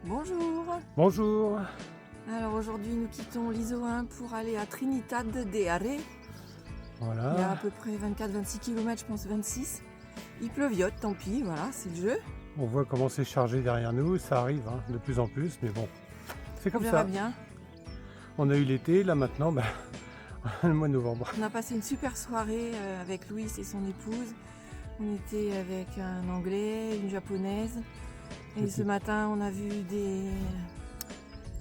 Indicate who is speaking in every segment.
Speaker 1: Bonjour.
Speaker 2: Bonjour.
Speaker 1: Alors aujourd'hui nous quittons l'ISO 1 pour aller à Trinidad de Are. Il y a à
Speaker 2: Voilà,
Speaker 1: peu près 24-26 km, je pense 26. Il pleuviote, tant pis, voilà, c'est le jeu.
Speaker 2: on voit comment c'est chargé derrière nous, ça arrive de plus en plus, mais bon, c'est
Speaker 1: On
Speaker 2: comme
Speaker 1: verra
Speaker 2: ça.
Speaker 1: bien.
Speaker 2: On a eu l'été, là maintenant, le mois de novembre.
Speaker 1: On a passé une super soirée avec Louis et son épouse. On était avec un Anglais, une Japonaise. Et ce matin on a vu des...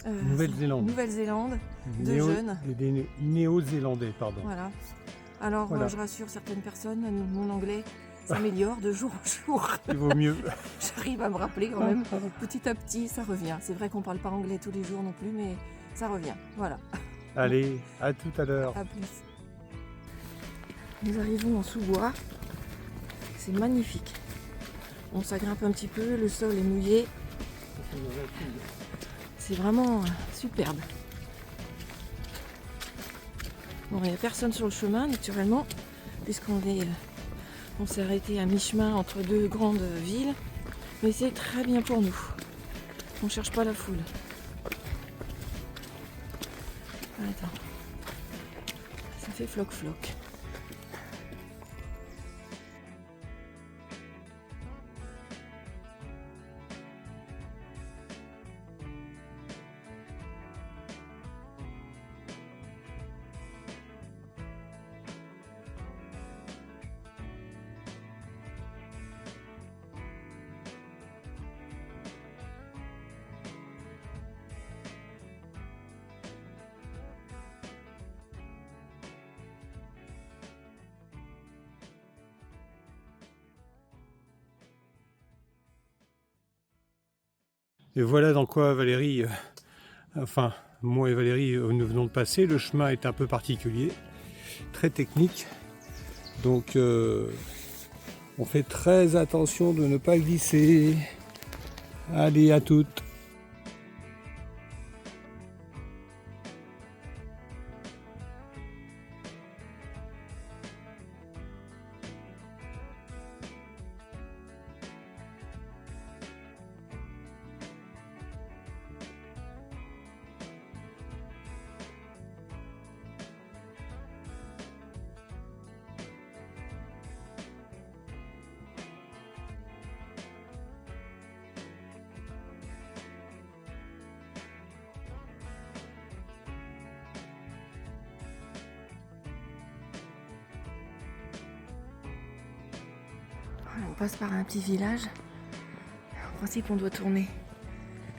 Speaker 2: Nouvelle-Zélande.
Speaker 1: Nouvelle-Zélande, deux jeunes.
Speaker 2: Des Néo-Zélandais, pardon.
Speaker 1: Voilà. Alors
Speaker 2: Voilà.
Speaker 1: je rassure certaines personnes, mon anglais s'améliore de jour en jour.
Speaker 2: Il vaut mieux.
Speaker 1: J'arrive à me rappeler quand même, petit à petit ça revient. C'est vrai qu'on parle pas anglais tous les jours non plus, mais ça revient. Voilà,
Speaker 2: Allez, à tout à l'heure.
Speaker 1: à plus. Nous arrivons en sous-bois, c'est magnifique. On s'agrippe un petit peu, le sol est mouillé, c'est vraiment superbe. Bon, il n'y a personne sur le chemin naturellement, puisqu'on on s'est arrêté à mi-chemin entre deux grandes villes, mais c'est très bien pour nous. On cherche pas la foule. Attends. Ça fait floc-floc.
Speaker 2: Et voilà dans quoi Valérie, moi et Valérie, nous venons de passer. Le chemin est un peu particulier, très technique. Donc, on fait très attention de ne pas glisser. Allez, à toutes.
Speaker 1: On passe par un petit village. En principe, on doit tourner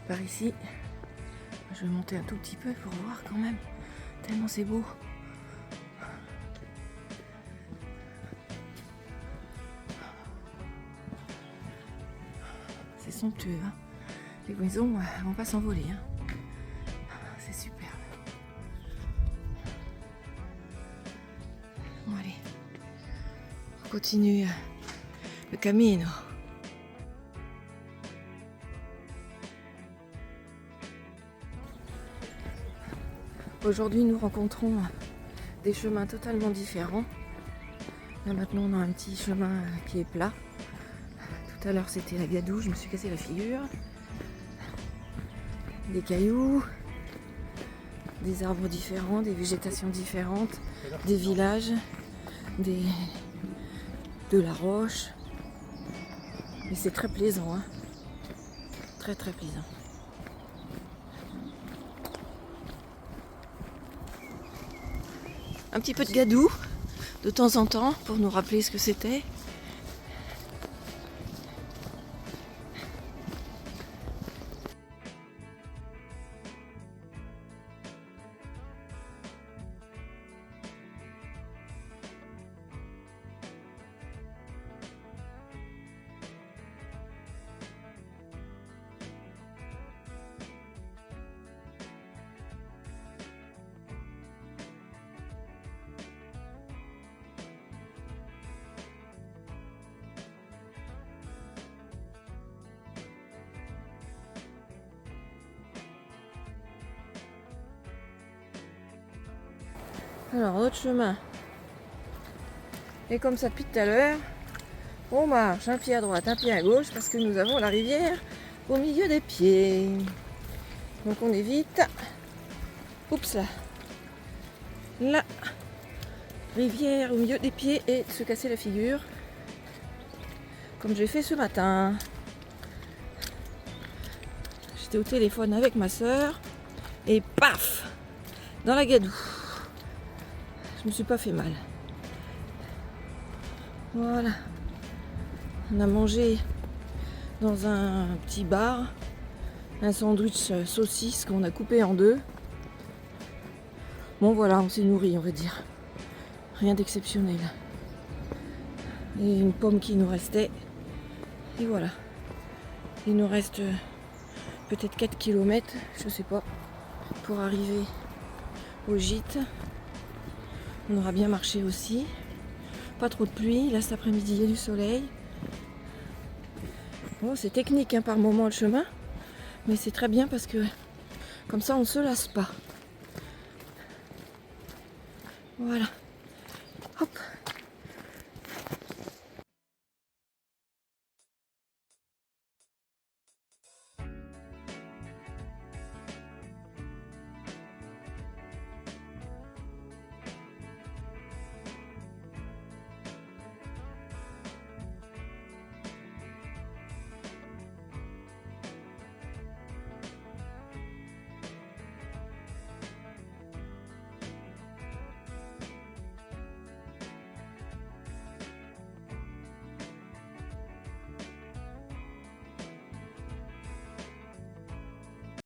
Speaker 1: par ici. Je vais monter un tout petit peu pour voir quand même. Tellement c'est beau. C'est somptueux. Hein. Les maisons vont pas s'envoler. Hein. C'est superbe. Bon, allez. On continue le camino. Aujourd'hui, nous rencontrons des chemins totalement différents. Là maintenant, on a un petit chemin qui est plat. Tout à l'heure, c'était la gadoue, je me suis cassé la figure. Des cailloux, des arbres différents, des végétations différentes, des villages, de la roche. Mais c'est très plaisant, hein. Très très plaisant. Un petit peu de gadoue de temps en temps pour nous rappeler ce que c'était. Alors, notre chemin est comme ça depuis tout à l'heure. On marche un pied à droite, un pied à gauche parce que nous avons la rivière au milieu des pieds. Donc on évite. Oups là. La rivière au milieu des pieds et de se casser la figure. Comme j'ai fait ce matin. J'étais au téléphone avec ma soeur et paf, dans la gadoue. Je me suis pas fait mal. Voilà. On a mangé dans un petit bar un sandwich saucisse qu'on a coupé en deux. Bon voilà, on s'est nourri, on va dire. Rien d'exceptionnel. Et une pomme qui nous restait. Et voilà. Il nous reste peut-être 4 km, je sais pas, pour arriver au gîte. On aura bien marché aussi. Pas trop de pluie, là cet après-midi il y a du soleil. Bon, c'est technique hein, par moment le chemin, mais c'est très bien parce que comme ça on ne se lasse pas. Voilà.